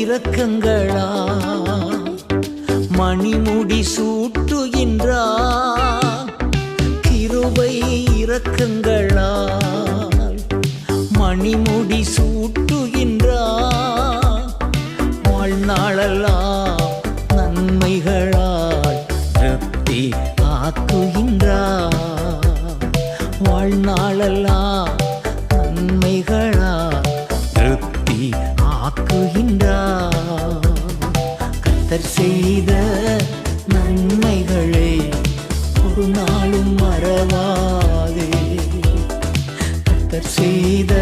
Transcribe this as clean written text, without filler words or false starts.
இரக்கங்களா மணிமுடி சூட்டுகின்றார். கிருபை இரக்கங்களால் மணிமுடி சூட்டுகின்றார். வாழ்நாளெல்லாம் நன்மைகளால் திருப்தி ஆக்குகின்றார். வாழ்நாளெல்லாம் நன்மைகளால் திருப்தி ஆக்குகின்றார். கர்த்தர் செய்த நன்மைகளை ஒரு நாளும் மறவாதே. கர்த்தர் செய்த